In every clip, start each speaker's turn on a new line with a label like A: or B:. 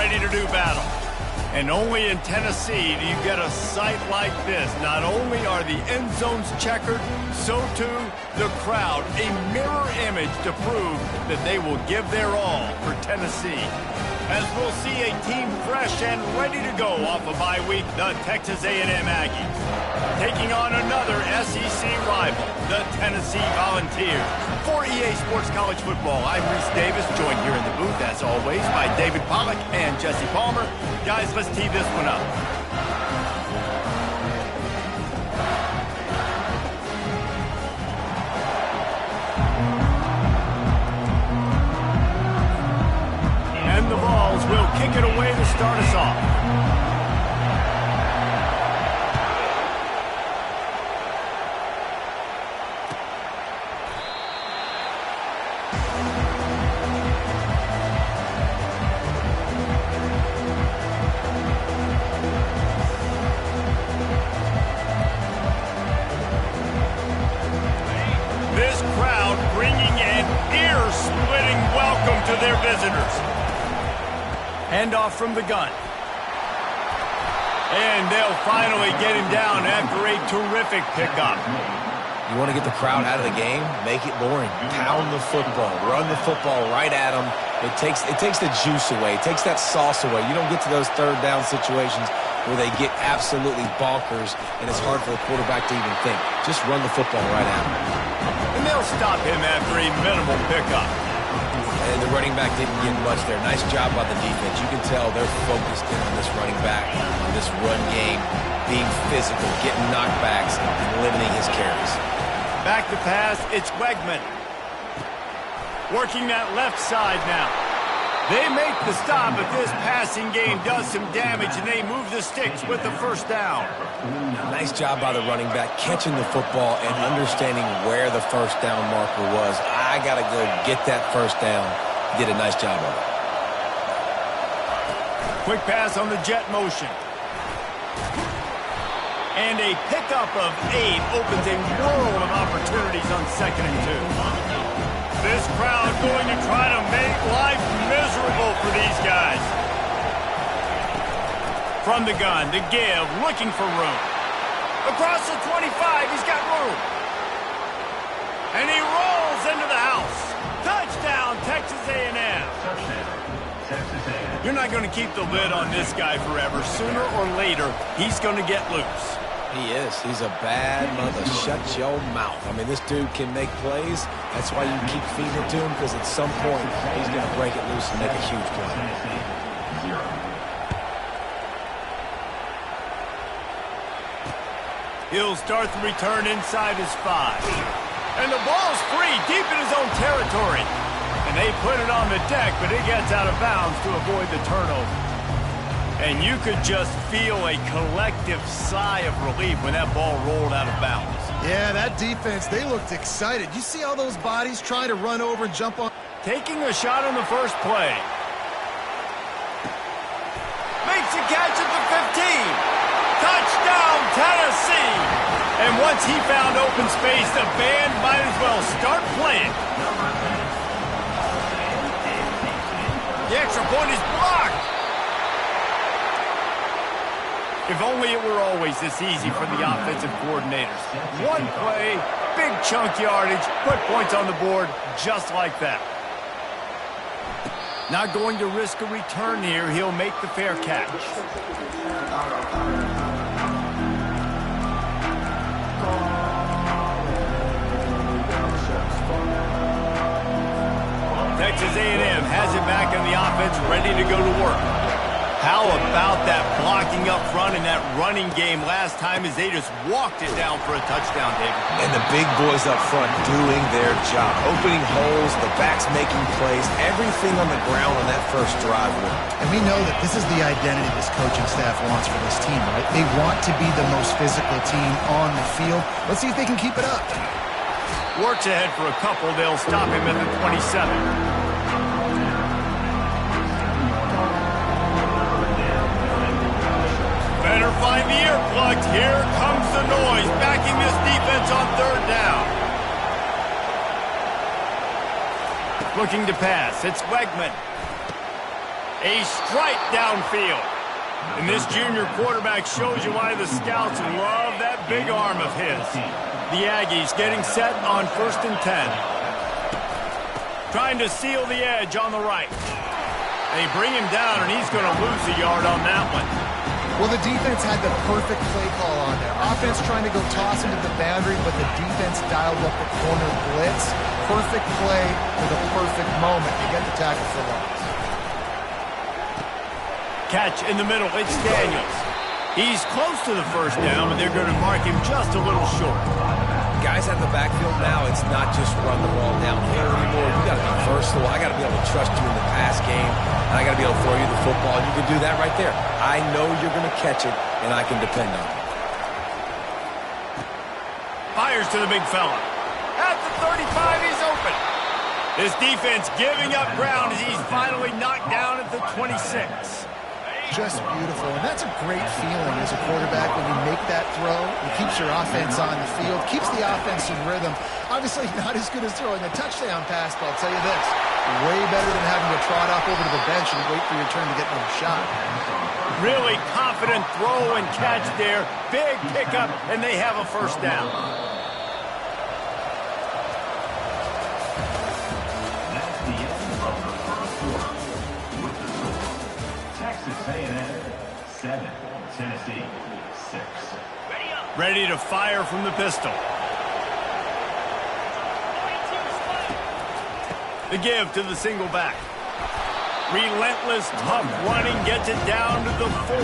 A: ready to do battle. And only in Tennessee do you get a sight like this. Not only are the end zones checkered, so too the crowd, a mirror image to prove that they will give their all for Tennessee. As we'll see a team fresh and ready to go off a bye week, the Texas A&M Aggies. Taking on another SEC rival, the Tennessee Volunteers. For EA Sports College Football, I'm Reese Davis, joined here in the booth, as always, by David Pollack and Jesse Palmer. Guys, let's tee this one up. And the Vols will kick it away to start us off. This crowd bringing an ear-splitting welcome to their visitors. Handoff from the gun. And they'll finally get him down after a terrific pickup.
B: You want to get the crowd out of the game? Make it boring. Pound the football. Run the football right at them. It takes the juice away. It takes that sauce away. You don't get to those third down situations where they get absolutely bonkers, and it's hard for the quarterback to even think. Just run the football right at them.
A: And they'll stop him after a minimal pickup.
B: And the running back didn't get much there. Nice job by the defense. You can tell they're focused in on this running back, on this run game, being physical, getting knockbacks, and limiting his carries.
A: Back to pass, it's Wegman. Working that left side now. They make the stop, but this passing game does some damage, and they move the sticks with the first down.
B: Nice job by the running back, catching the football and understanding where the first down marker was. I got to go get that first down. He did a nice job of it.
A: Quick pass on the jet motion. And a pickup of 8 opens a world of opportunities on 2nd and 2. This crowd going to try to make life miserable for these guys. From the gun, the give, looking for room. Across the 25, he's got room. And he rolls into the house. Touchdown, Texas A&M. You're not going to keep the lid on this guy forever. Sooner or later, he's going to get loose.
B: He is. He's a bad mother. Shut your mouth. I mean, this dude can make plays. That's why you keep feeding it to him, because at some point, he's going to break it loose and make a huge play.
A: He'll start the return inside his 5. And the ball's free, deep in his own territory. And they put it on the deck, but it gets out of bounds to avoid the turnover. And you could just feel a collective sigh of relief when that ball rolled out of bounds.
C: Yeah, that defense, they looked excited. You see all those bodies trying to run over and jump on?
A: Taking a shot on the first play. Makes a catch at the 15. Touchdown, Tennessee! And once he found open space, the band might as well start playing. The extra point is blocked. If only it were always this easy for the offensive coordinators. One play, big chunk yardage, put points on the board just like that. Not going to risk a return here. He'll make the fair catch. Texas A&M has it back in the offense, ready to go to work. How about that blocking up front and that running game last time as they just walked it down for a touchdown, David?
B: And the big boys up front doing their job. Opening holes, the backs making plays, everything on the ground on that first drive.
C: And we know that this is the identity this coaching staff wants for this team, right? They want to be the most physical team on the field. Let's see if they can keep it up.
A: Works ahead for a couple. They'll stop him at the 27. Better find the earplugs. Here comes the noise, backing this defense on 3rd down. Looking to pass. It's Wegman. A strike downfield. And this junior quarterback shows you why the scouts love that big arm of his. The Aggies getting set on 1st and 10. Trying to seal the edge on the right. They bring him down, and he's going to lose a yard on that one.
C: Well, the defense had the perfect play call on there. Offense trying to go toss into the boundary, but the defense dialed up the corner blitz. Perfect play for the perfect moment to get the tackle for loss.
A: Catch in the middle. It's Daniels. He's close to the first down, but they're going to mark him just a little short.
B: Guys at the backfield now, it's not just run the ball downhill anymore. You got to be versatile. I got to be able to trust you in the pass game, and I got to be able to throw you the football, and you can do that right there. I know you're going to catch it, and I can depend on it.
A: Fires to the big fella. At the 35, he's open. This defense giving up ground as he's finally knocked down at the 26.
C: Just beautiful, and that's a great feeling as a quarterback when you make that throw. It keeps your offense on the field, keeps the offense in rhythm. Obviously not as good as throwing a touchdown pass, but I'll tell you this, way better than having to trot off over to the bench and wait for your turn to get another shot.
A: Really confident throw and catch there. Big pickup, and they have a first down.
D: Tennessee 6.
A: Ready to fire from the pistol. The give to the single back. Relentless, tough running gets it down to the 4.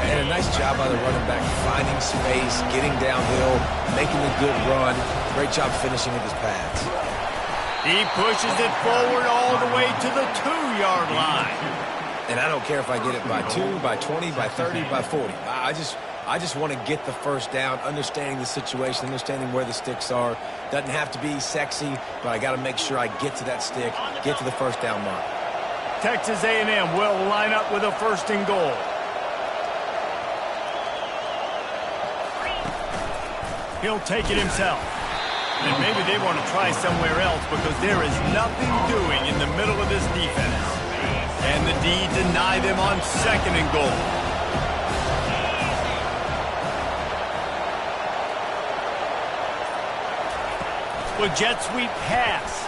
B: And a nice job by the running back, finding space, getting downhill, making a good run. Great job finishing with his pads.
A: He pushes it forward all the way to the 2-yard line.
B: And I don't care if I get it by 2, by 20, by 30, by 40. I just want to get the first down, understanding the situation, understanding where the sticks are. Doesn't have to be sexy, but I got to make sure I get to that stick, get to the first down mark.
A: Texas A&M will line up with a 1st and goal. He'll take it himself. And maybe they want to try somewhere else because there is nothing doing in the middle of this defense. And the D deny them on 2nd and goal. With jet sweep pass.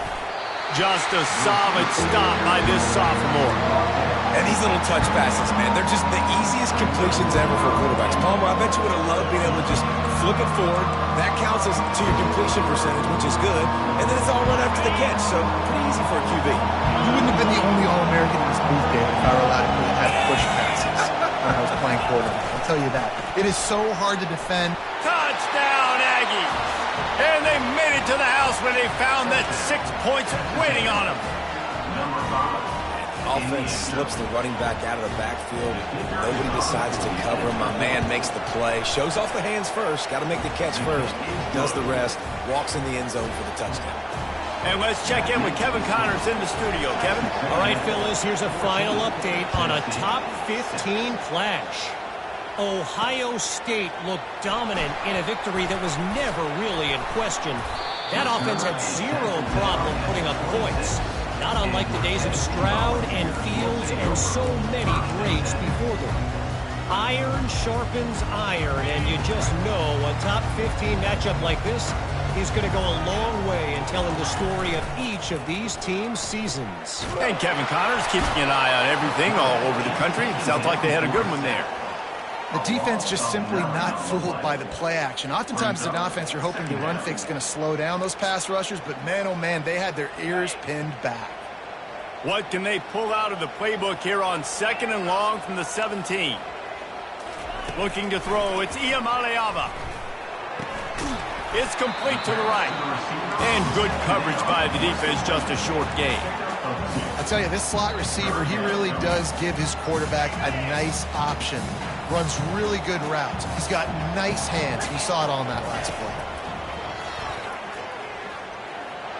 A: Just a solid stop by this sophomore.
B: And these little touch passes, man, they're just the easiest completions ever for quarterbacks. Palmer, I bet you would have loved being able to just flip it forward. That counts as to your completion percentage, which is good. And then it's all run after the catch, so pretty easy for a QB.
C: You wouldn't have been the only All-American in this booth, David, if I were allowed to have push passes when I was playing quarterback. I'll tell you that. It is so hard to defend.
A: Touchdown, Aggie! And they made it to the house when they found that 6 points waiting on them.
B: Offense slips the running back out of the backfield. Nobody decides to cover him. My man makes the play. Shows off the hands first. Got to make the catch first. Does the rest. Walks in the end zone for the touchdown.
A: And let's check in with Kevin Connors in the studio. Kevin?
E: All right, Phyllis, here's a final update on a top 15 clash. Ohio State looked dominant in a victory that was never really in question. That offense had zero problem putting up points. Not unlike the days of Stroud and Fields and so many greats before them. Iron sharpens iron, and you just know a top 15 matchup like this is going to go a long way in telling the story of each of these teams' seasons.
A: And Kevin Connors keeping an eye on everything all over the country. Sounds like they had a good one there.
C: The defense just simply not fooled by the play action. Oftentimes as an offense, you're hoping the run fix is going to slow down those pass rushers, but man, oh man, they had their ears pinned back.
A: What can they pull out of the playbook here on 2nd and long from the 17? Looking to throw, it's Iamaleava. It's complete to the right. And good coverage by the defense, just a short gain.
C: I'll tell you, this slot receiver, he really does give his quarterback a nice option. Runs really good routes. He's got nice hands. We saw it on that last play.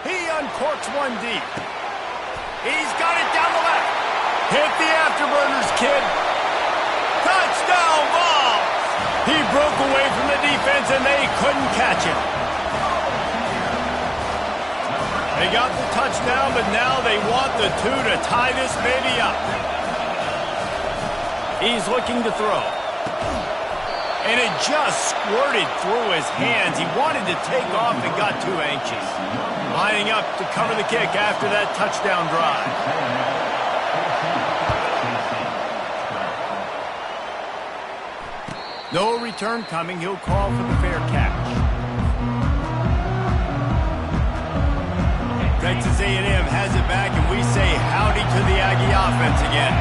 A: He uncorks one deep. He's got it down the left. Hit the afterburners, kid. Touchdown ball. He broke away from the defense, and they couldn't catch him. They got the touchdown, but now they want the 2 to tie this baby up. He's looking to throw. And it just squirted through his hands. He wanted to take off and got too anxious. Lining up to cover the kick after that touchdown drive. No return coming. He'll call for the fair catch. Texas A&M has it back, and we say howdy to the Aggie offense again.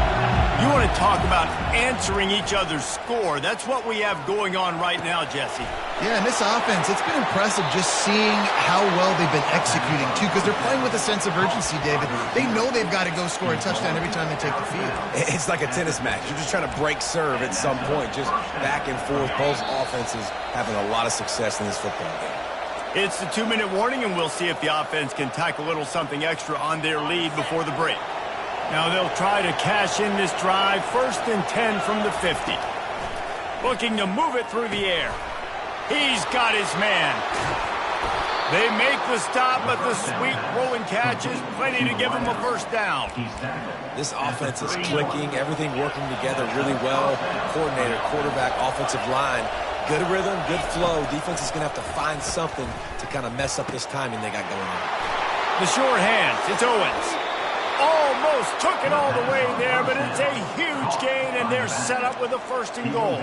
A: You want to talk about answering each other's score. That's what we have going on right now, Jesse.
C: Yeah, and this offense, it's been impressive just seeing how well they've been executing, too, because they're playing with a sense of urgency, David. They know they've got to go score a touchdown every time they take the field.
B: It's like a tennis match. You're just trying to break serve at some point, just back and forth. Both offenses having a lot of success in this football game.
A: It's the 2-minute warning, and we'll see if the offense can tack a little something extra on their lead before the break. Now they'll try to cash in this drive. 1st and 10 from the 50. Looking to move it through the air. He's got his man. They make the stop, but the sweet rolling catch is plenty to give him a first down.
B: This offense is clicking, everything working together really well. Coordinator, quarterback, offensive line. Good rhythm, good flow. Defense is going to have to find something to kind of mess up this timing they got going on.
A: The short hands, it's Owens. Almost took it all the way there, but it's a huge gain, and they're set up with a 1st and goal.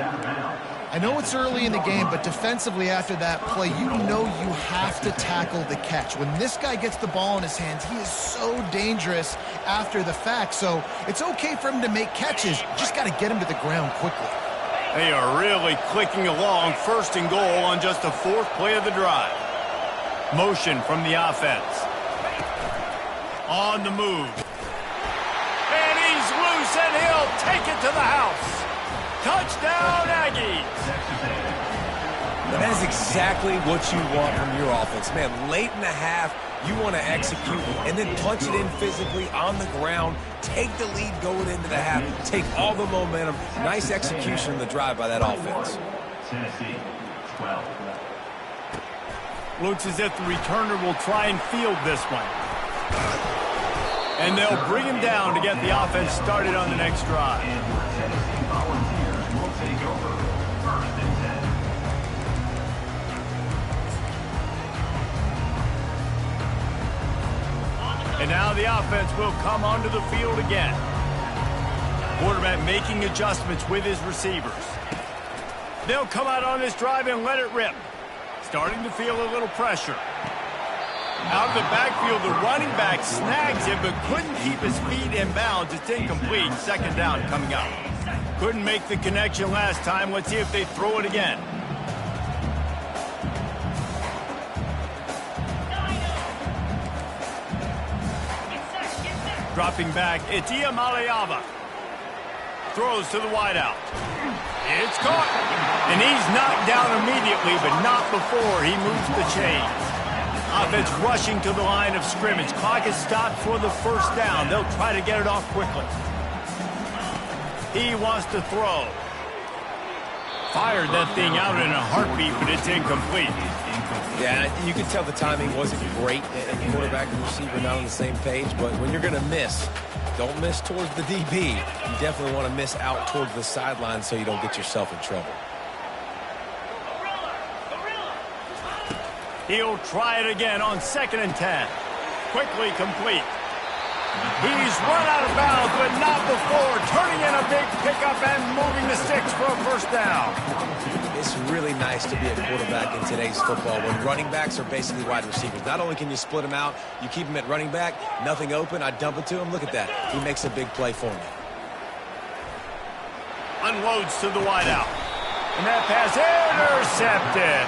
C: I know it's early in the game, but defensively after that play, you know you have to tackle the catch. When this guy gets the ball in his hands, he is so dangerous after the fact. So it's okay for him to make catches. You just got to get him to the ground quickly.
A: They are really clicking along. 1st and goal on just the 4th play of the drive. Motion from the offense. On the move. And he's loose, and he'll take it to the house. Touchdown, Aggies.
B: That is exactly what you want from your offense. Man, late in the half, you want to execute and then punch it in physically on the ground. Take the lead going into the half. Take all the momentum. Nice execution in the drive by that offense.
D: Tennessee, 12.
A: Looks as if the returner will try and field this one. And they'll bring him down to get the offense started on the next drive.
D: And your Tennessee Volunteers will take over 1st and 10.
A: And now the offense will come onto the field again. Quarterback making adjustments with his receivers. They'll come out on this drive and let it rip. Starting to feel a little pressure. Out of the backfield, the running back snags him, but couldn't keep his feet in bounds. It's incomplete. 2nd down coming up. Couldn't make the connection last time. Let's see if they throw it again. Dropping back, it's Iamaleava. Throws to the wideout. It's caught. And he's knocked down immediately, but not before he moves the chains. Offense rushing to the line of scrimmage. Clock is stopped for the 1st down. They'll try to get it off quickly. He wants to throw. Fired that thing out in a heartbeat, but it's incomplete.
B: Yeah, you can tell the timing wasn't great. Quarterback and receiver not on the same page, but when you're going to miss, don't miss towards the DB. You definitely want to miss out towards the sideline so you don't get yourself in trouble.
A: He'll try it again on 2nd and 10. Quickly complete. He's run out of bounds, but not before turning in a big pickup and moving the sticks for a 1st down.
B: It's really nice to be a quarterback in today's football when running backs are basically wide receivers. Not only can you split them out, you keep them at running back, nothing open, I dump it to him. Look at that. He makes a big play for me.
A: Unloads to the wideout. And that pass intercepted.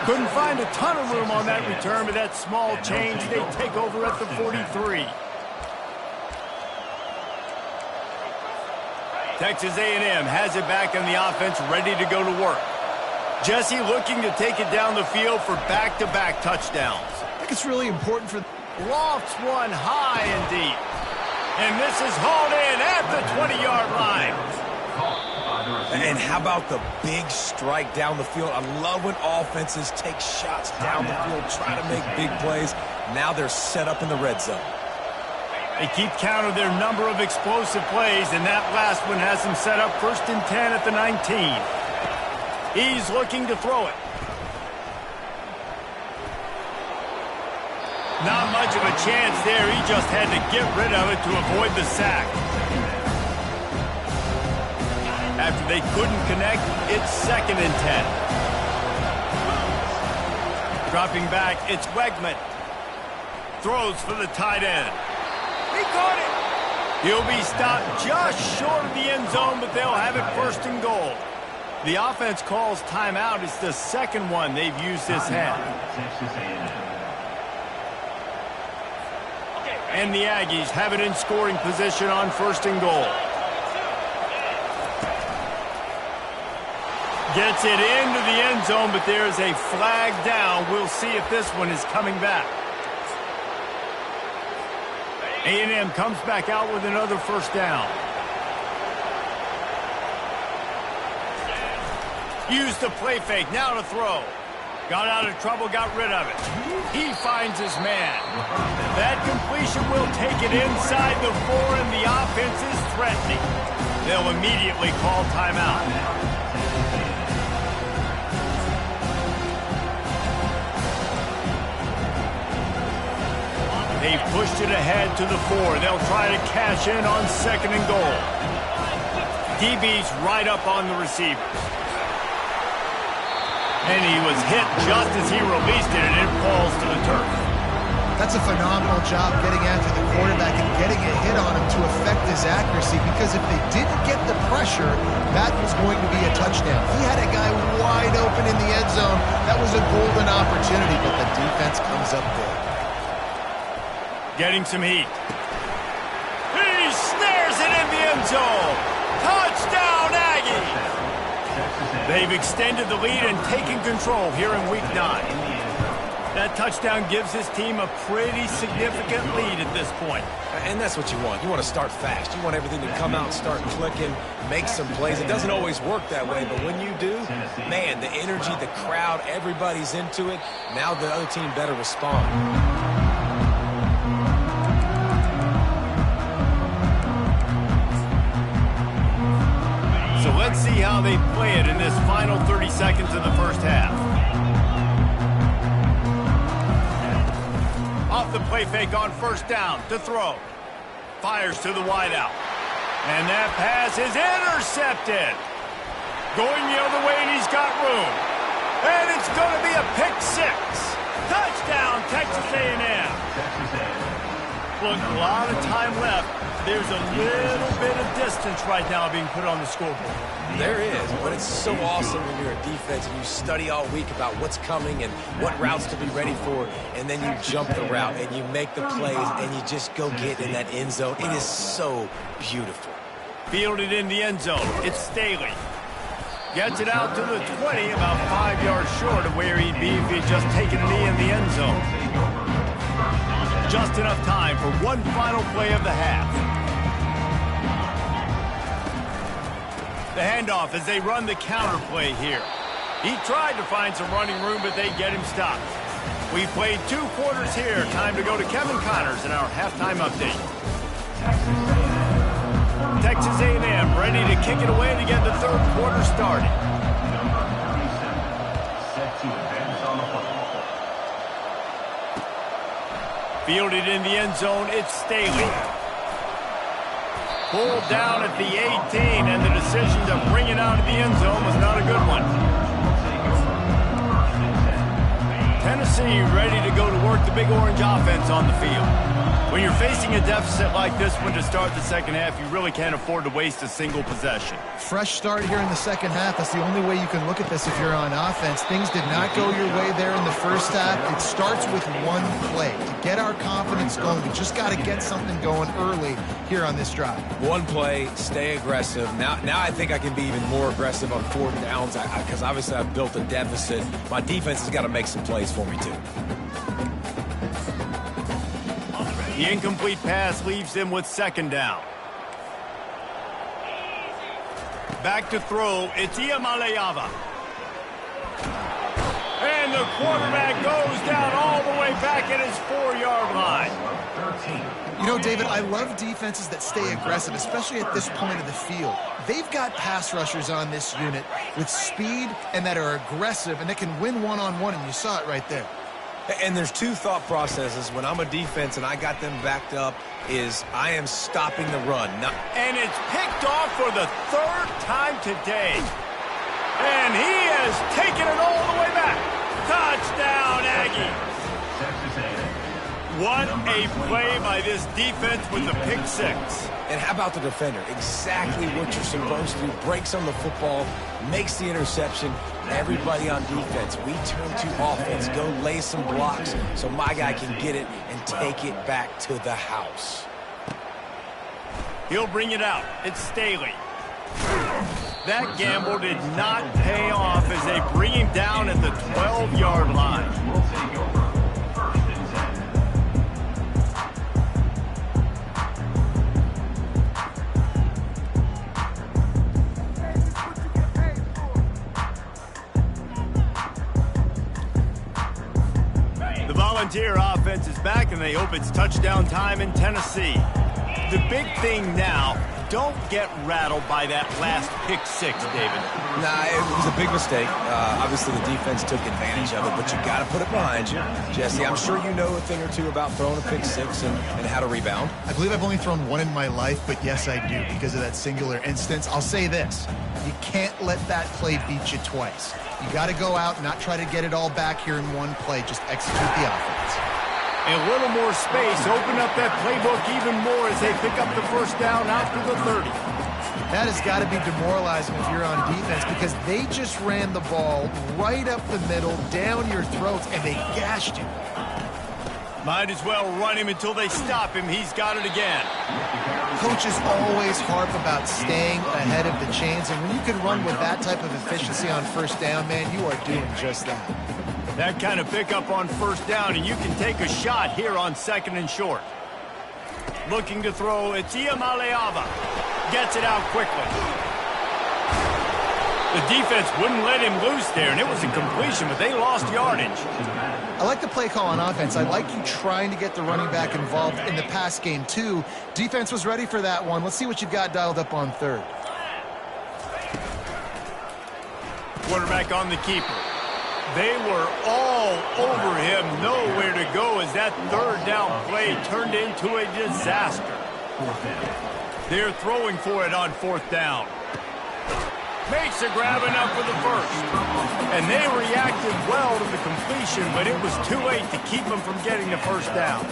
A: Couldn't find a ton of room on that return, but that small change, they take over at the 43. Texas A&M has it back on the offense, ready to go to work. Jesse looking to take it down the field for back-to-back touchdowns.
C: I think it's really important for...
A: Lofts one high and deep. And this is hauled in at the 20-yard line.
B: And how about the big strike down the field? I love when offenses take shots down the field, try to make big plays. Now they're set up in the red zone.
A: They keep count of their number of explosive plays, and that last one has them set up 1st and 10 at the 19. He's looking to throw it. Not much of a chance there. He just had to get rid of it to avoid the sack. After they couldn't connect, it's 2nd and 10. Dropping back, it's Wegman. Throws for the tight end. He caught it. He'll be stopped just short of the end zone, but they'll have it 1st and goal. The offense calls timeout. It's the second one they've used this half. And the Aggies have it in scoring position on 1st and goal. Gets it into the end zone, but there's a flag down. We'll see if this one is coming back. A&M comes back out with another 1st down. Used the play fake, now to throw. Got out of trouble, got rid of it. He finds his man. That completion will take it inside the 4, and the offense is threatening. They'll immediately call timeout. They've pushed it ahead to the 4. They'll try to cash in on 2nd and goal. DB's right up on the receivers. And he was hit just as he released it, and it falls to the turf.
C: That's a phenomenal job getting after the quarterback and getting a hit on him to affect his accuracy, because if they didn't get the pressure, that was going to be a touchdown. He had a guy wide open in the end zone. That was a golden opportunity, but the defense comes up big.
A: Getting some heat. He snares it in the end zone. Touchdown, Aggies! They've extended the lead and taken control here in Week 9. That touchdown gives his team a pretty significant lead at this point.
B: And that's what you want. You want to start fast. You want everything to come out and start clicking, make some plays. It doesn't always work that way, but when you do, man, the energy, the crowd, everybody's into it. Now the other team better respond.
A: So let's see how they play it in this final 30 seconds of the 1st half. Off the play fake on 1st down to throw. Fires to the wideout. And that pass is intercepted. Going the other way, and he's got room. And it's going to be a pick 6. Touchdown, Texas A&M. Look, a lot of time left. There's a little bit of distance right now being put on the scoreboard.
B: There is, but it's so awesome when you're a defense and you study all week about what's coming and what routes to be ready for, and then you jump the route and you make the plays and you just go get in that end zone. It is so beautiful.
A: Fielded in the end zone. It's Staley. Gets it out to the 20, about 5 yards short of where he'd be if he'd just taken a knee in the end zone. Just enough time for one final play of the half. The handoff as they run the counter play here. He tried to find some running room, but they get him stopped. We played 2 quarters here. Time to go to Kevin Connors in our halftime update. Texas A&M ready to kick it away to get the 3rd quarter started. Fielded in the end zone, it's Staley. Pulled down at the 18, and the decision to bring it out of the end zone was not a good one. Tennessee ready to go to work the Big Orange offense on the field. When you're facing a deficit like this one to start the second half, you really can't afford to waste a single possession.
C: Fresh start here in the second half. That's the only way you can look at this if you're on offense. Things did not go your way there in the first half. It starts with one play. To get our confidence going, we just got to get something going early here on this drive.
B: One play, stay aggressive. Now I think I can be even more aggressive on 4th downs because obviously I've built a deficit. My defense has got to make some plays for me too.
A: The incomplete pass leaves them with 2nd down. Back to throw, it's Iamaleava. And the quarterback goes down all the way way back at his 4-yard line.
C: You know, David, I love defenses that stay aggressive, especially at this point of the field. They've got pass rushers on this unit with speed and that are aggressive and that can win one-on-one, and you saw it right there.
B: And there's two thought processes when I'm a defense and I got them backed up is I am stopping the run.
A: And it's picked off for the 3rd time today. And he has taken it all the way back. Touchdown, Aggie. What a play by this defense with the pick 6.
B: And how about the defender? Exactly what you're supposed to do. Breaks on the football, makes the interception. Everybody on defense, we turn to offense. Go lay some blocks so my guy can get it and take it back to the house.
A: He'll bring it out. It's Staley. That gamble did not pay off as they bring him down at the 12-yard line. The Volunteer offense is back, and they hope it's touchdown time in Tennessee. The big thing now, don't get rattled by that last pick 6, David.
B: Nah, it was a big mistake. Obviously, the defense took advantage of it, but you got to put it behind you. Jesse, I'm sure you know a thing or two about throwing a pick 6 and how to rebound.
C: I believe I've only thrown one in my life, but yes, I do because of that singular instance. I'll say this. You can't let that play beat you twice. You got to go out and not try to get it all back here in one play. Just execute the offense.
A: A little more space, open up that playbook even more as they pick up the first down after the 30.
C: That has got to be demoralizing if you're on defense because they just ran the ball right up the middle, down your throats, and they gashed you.
A: Might as well run him until they stop him. He's got it again.
C: Coaches always harp about staying ahead of the chains, and when you can run with that type of efficiency on first down, man, you are doing just that.
A: That kind of pickup on first down, and you can take a shot here on 2nd and short. Looking to throw, it's Iamaleava. Gets it out quickly. The defense wouldn't let him loose there, and it was a completion, but they lost yardage.
C: I like the play call on offense. I like you trying to get the running back involved in the pass game, too. Defense was ready for that one. Let's see what you've got dialed up on 3rd.
A: Quarterback on the keeper. They were all over him, nowhere to go as that 3rd down play turned into a disaster. They're throwing for it on 4th down. Makes a grab enough for the first. And they reacted well to the completion, but it was too late to keep them from getting the first down.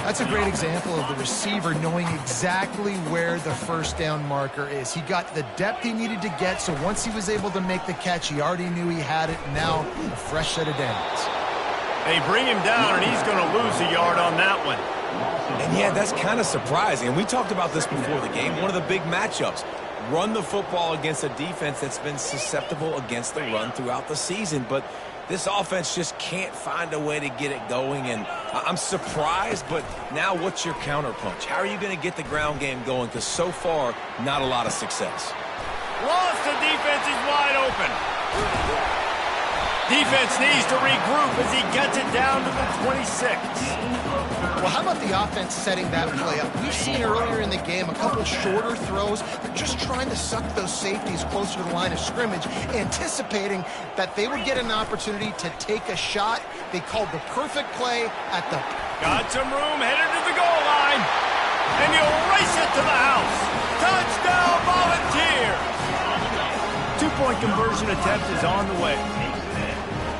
C: That's a great example of the receiver knowing exactly where the first down marker is. He got the depth he needed to get, so once he was able to make the catch, he already knew he had it. Now, a fresh set of downs.
A: They bring him down, and he's going to lose a yard on that one.
B: And yeah, that's kind of surprising. And we talked about this before the game. One of the big matchups. Run the football against a defense that's been susceptible against the run throughout the season. But this offense just can't find a way to get it going. And I'm surprised, but now what's your counterpunch? How are you going to get the ground game going? Because so far, not a lot of success.
A: Lost the defense. He's wide open. Defense needs to regroup as he gets it down to the 26.
C: Well, how about the offense setting that play up? We've seen earlier in the game a couple shorter throws. They're just trying to suck those safeties closer to the line of scrimmage, anticipating that they would get an opportunity to take a shot. They called the perfect play at the...
A: Got some room, headed to the goal line. And he'll race it to the house. Touchdown, Volunteer! Two-point conversion attempt is on the way.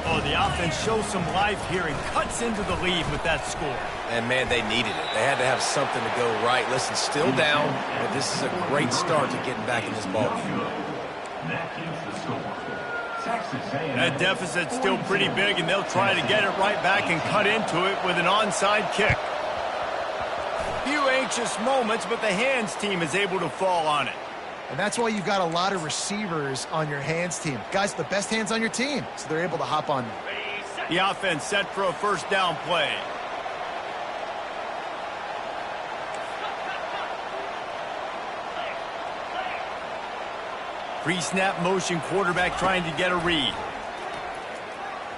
A: Oh, the offense shows some life here and cuts into the lead with that score.
B: And, man, they needed it. They had to have something to go right. Listen, still down, but this is a great start to getting back in this ballgame.
A: That deficit's still pretty big, and they'll try to get it right back and cut into it with an onside kick. Few anxious moments, but the hands team is able to fall on it.
C: And that's why you've got a lot of receivers on your hands team. Guys, the best hands on your team, so they're able to hop on them.
A: The offense set for a first down play. Pre-snap motion, quarterback trying to get a read.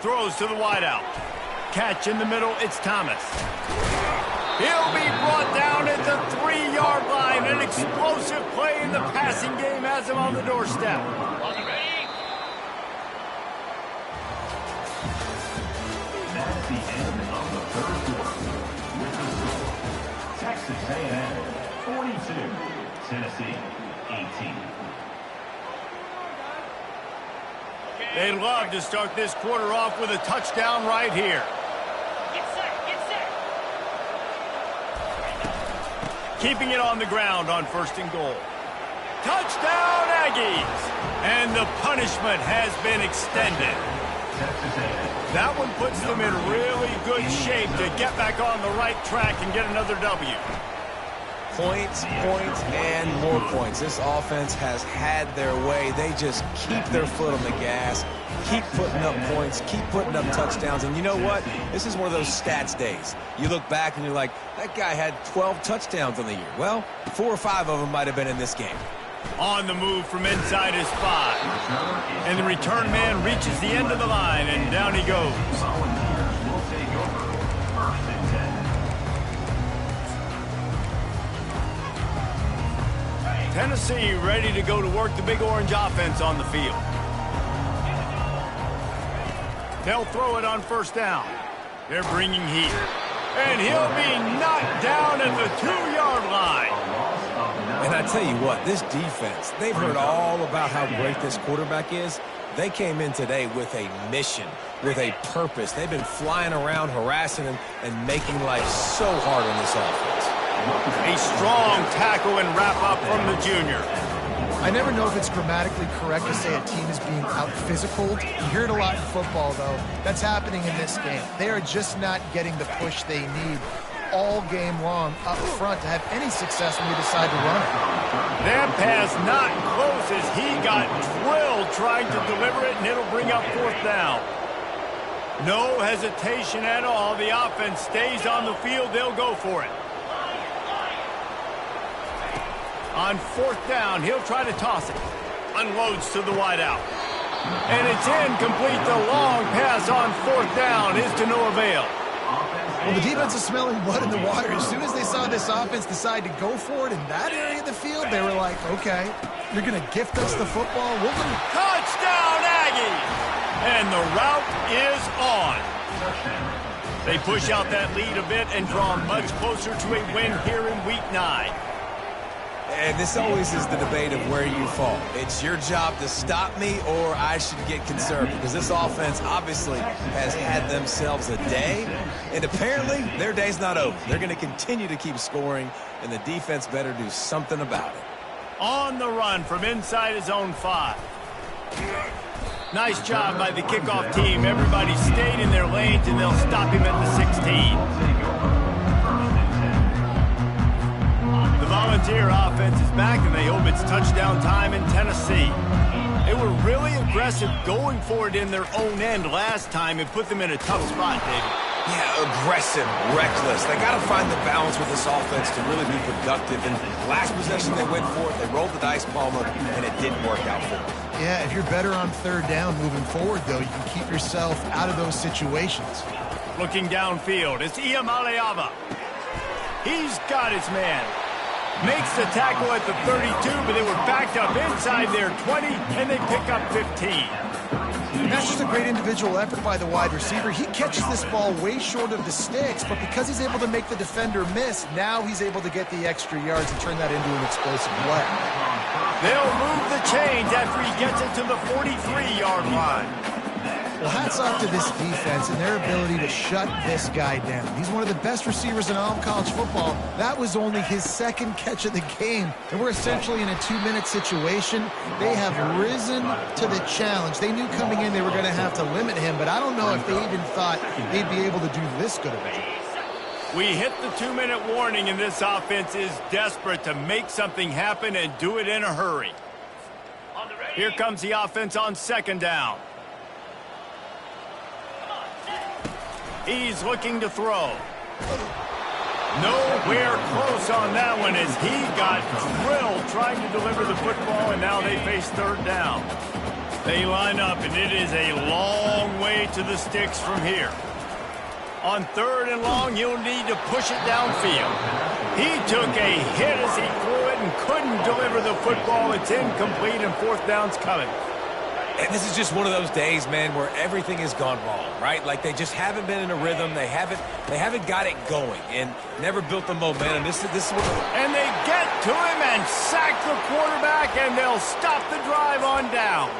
A: Throws to the wideout. catch in the middle. It's Thomas. He'll be brought down at the 3-yard line. An explosive play in the passing game has him on the doorstep.
D: That's the end of the third quarter. With the score, Texas A&M 42, Tennessee 18.
A: They'd love to start this quarter off with a touchdown right here.
F: Get set, get set.
A: Keeping it on the ground on 1st and goal. Touchdown, Aggies! And the punishment has been extended.
D: Texas A&M.
A: That one puts them in really good shape to get back on the right track and get another W.
B: Points, and more points. This offense has had their way. They just keep their foot on the gas, keep putting up points, keep putting up touchdowns. And you know what? This is one of those stats days. You look back and you're like, that guy had 12 touchdowns on the year. Well, 4 or 5 of them might have been in this game.
A: On the move from inside his 5. And the return man reaches the end of the line, and down he goes.
D: Volunteers will take over 1st and 10.
A: Tennessee ready to go to work the Big Orange offense on the field. They'll throw it on 1st down. They're bringing heat. And he'll be knocked down at the 2-yard line.
B: And I tell you what, this defense, they've heard all about how great this quarterback is. They came in today with a mission, with a purpose. They've been flying around, harassing him, and making life so hard on this offense.
A: A strong tackle and wrap-up from the junior.
C: I never know if it's grammatically correct to say a team is being out-physicaled. You hear it a lot in football, though. That's happening in this game. They are just not getting the push they need all game long up front to have any success when you decide to run it.
A: That pass not close as he got drilled trying to deliver it, and it'll bring up 4th down. No hesitation at all. The offense stays on the field. They'll go for it. On 4th down, he'll try to toss it. Unloads to the wideout. And it's incomplete. The long pass on 4th down is to no avail.
C: Well, the defense is smelling blood in the water. As soon as they saw this offense decide to go for it in that area of the field, they were like, okay, you're going to gift us the football. We're going to...
A: Touchdown, Aggies! And the route is on. They push out that lead a bit and draw much closer to a win here in Week 9.
B: And this always is the debate of where you fall. It's your job to stop me, or I should get concerned, because this offense obviously has had themselves a day, and apparently their day's not over. They're going to continue to keep scoring, and the defense better do something about it.
A: On the run from inside his own 5. Nice job by the kickoff team. Everybody stayed in their lanes, and they'll stop him at the 16. The Volunteer offense is back, and they hope it's touchdown time in Tennessee. They were really aggressive going for it in their own end last time and put them in a tough spot, David.
B: Yeah, aggressive, reckless. They got to find the balance with this offense to really be productive. And last possession they went for it, they rolled the dice, Palmer, and it didn't work out for them.
C: Yeah, if you're better on 3rd down moving forward, though, you can keep yourself out of those situations.
A: Looking downfield, it's Iamaleava. He's got his man. Makes the tackle at the 32, but they were backed up inside their 20, and they pick up 15.
C: And that's just a great individual effort by the wide receiver. He catches this ball way short of the sticks, but because he's able to make the defender miss, now he's able to get the extra yards and turn that into an explosive play.
A: They'll move the chains after he gets it to the 43-yard line.
C: Well, hats off to this defense and their ability to shut this guy down. He's one of the best receivers in all of college football. That was only his 2nd catch of the game, and we're essentially in a 2-minute situation. They have risen to the challenge. They knew coming in they were going to have to limit him, but I don't know if they even thought they'd be able to do this good of a job.
A: We hit the 2-minute warning, and this offense is desperate to make something happen and do it in a hurry. Here comes the offense on 2nd down. He's looking to throw. Nowhere close on that one as he got drilled trying to deliver the football, and now they face 3rd down. They line up, and it is a long way to the sticks from here. On 3rd and long, you'll need to push it downfield. He took a hit as he threw it and couldn't deliver the football. It's incomplete and 4th down's coming.
B: And this is just one of those days, man, where everything has gone wrong, right? Like they just haven't been in a rhythm. They haven't got it going and never built the momentum. This is what.
A: And they get to him and sack the quarterback, and they'll stop the drive on downs.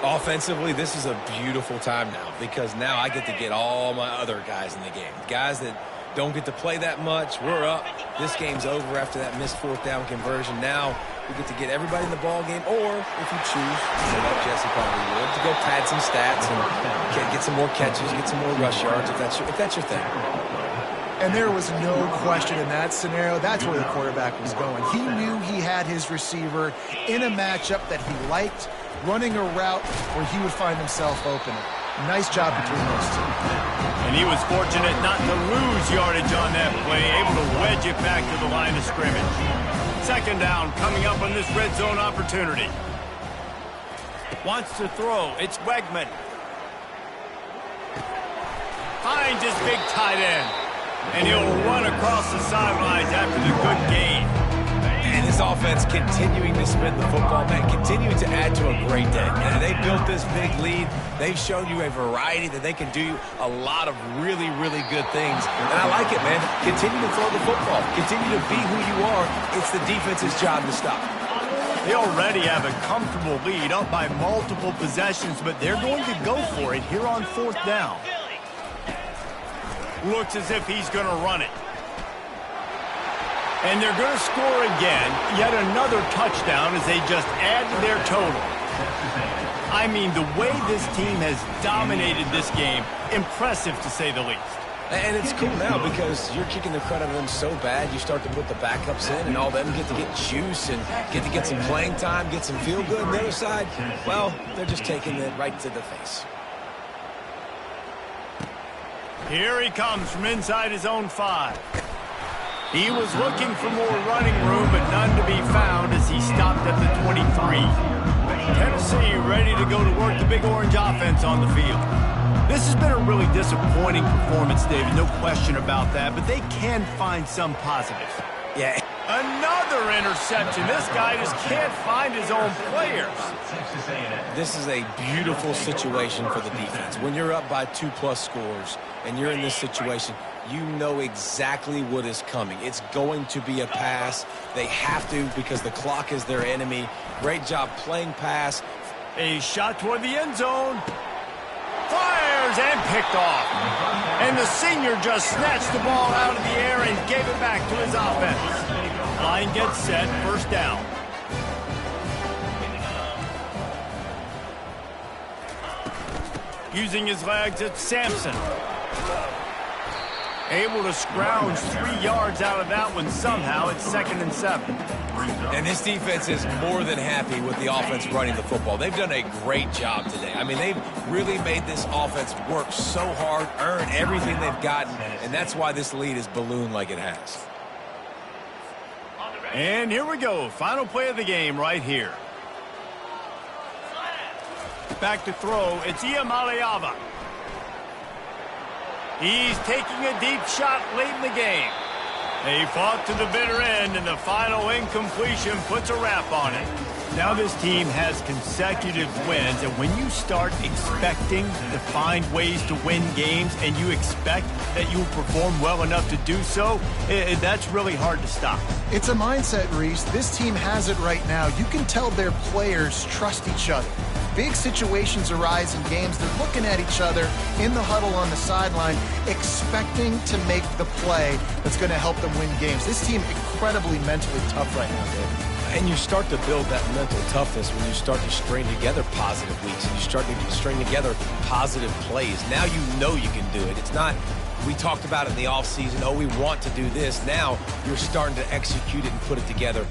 B: Offensively, this is a beautiful time now because now I get to get all my other guys in the game. Guys that don't get to play that much. We're up. This game's over after that missed 4th down conversion. Now we get to get everybody in the ball game, or if you choose, like Jesse probably would, to go pad some stats and get some more catches, get some more rush yards if that's your thing.
C: And there was no question in that scenario. That's where the quarterback was going. He knew he had his receiver in a matchup that he liked, running a route where he would find himself open. Nice job between those two.
A: And he was fortunate not to lose yardage on that play, able to wedge it back to the line of scrimmage. 2nd down coming up on this red zone opportunity. Wants to throw. It's Wegman. Finds his big tight end. And he'll run across the sidelines after the good gain.
B: And this offense continuing to spin the football, man, continuing to add to a great day. And they built this big lead. They've shown you a variety that they can do a lot of really, really good things. And I like it, man. Continue to throw the football. Continue to be who you are. It's the defense's job to stop.
A: They already have a comfortable lead up by multiple possessions, but they're going to go for it here on 4th down. Looks as if he's going to run it. And they're going to score again, yet another touchdown as they just add to their total. I mean, the way this team has dominated this game, impressive to say the least.
B: And it's cool now because you're kicking the crud out of them so bad, you start to put the backups in, and all them get to get juice and get to get some playing time, get some feel good. On the other side, well, they're just taking it right to the face.
A: Here he comes from inside his own 5. He was looking for more running room, but none to be found as he stopped at the 23. Tennessee ready to go to work the Big Orange offense on the field. This has been a really disappointing performance, David, no question about that, but they can find some positives.
B: Yeah.
A: Another interception. This guy just can't find his own players.
B: This is a beautiful situation for the defense. When you're up by 2+ scores and you're in this situation, you know exactly what is coming. It's going to be a pass. They have to because the clock is their enemy. Great job playing pass.
A: A shot toward the end zone. Fires and picked off. And the senior just snatched the ball out of the air and gave it back to his offense. Line gets set, 1st down. Using his legs, it's Sampson. Able to scrounge 3 yards out of that one somehow. It's 2nd and 7.
B: And this defense is more than happy with the offense running the football. They've done a great job today. I mean, they've really made this offense work so hard, earn everything they've gotten, and that's why this lead is ballooned like it has.
A: And here we go. Final play of the game right here. Back to throw. It's Iamaleava. He's taking a deep shot late in the game. They fought to the bitter end, and the final incompletion puts a wrap on it. Now this team has consecutive wins, and when you start expecting to find ways to win games and you expect that you will perform well enough to do so, that's really hard to stop.
C: It's a mindset, Reese. This team has it right now. You can tell their players trust each other. Big situations arise in games. They're looking at each other in the huddle on the sideline, expecting to make the play that's going to help them win games. This team incredibly mentally tough right now, David.
B: And you start to build that mental toughness when you start to string together positive weeks and you start to string together positive plays. Now you know you can do it. It's not, we talked about it in the offseason, oh, we want to do this. Now you're starting to execute it and put it together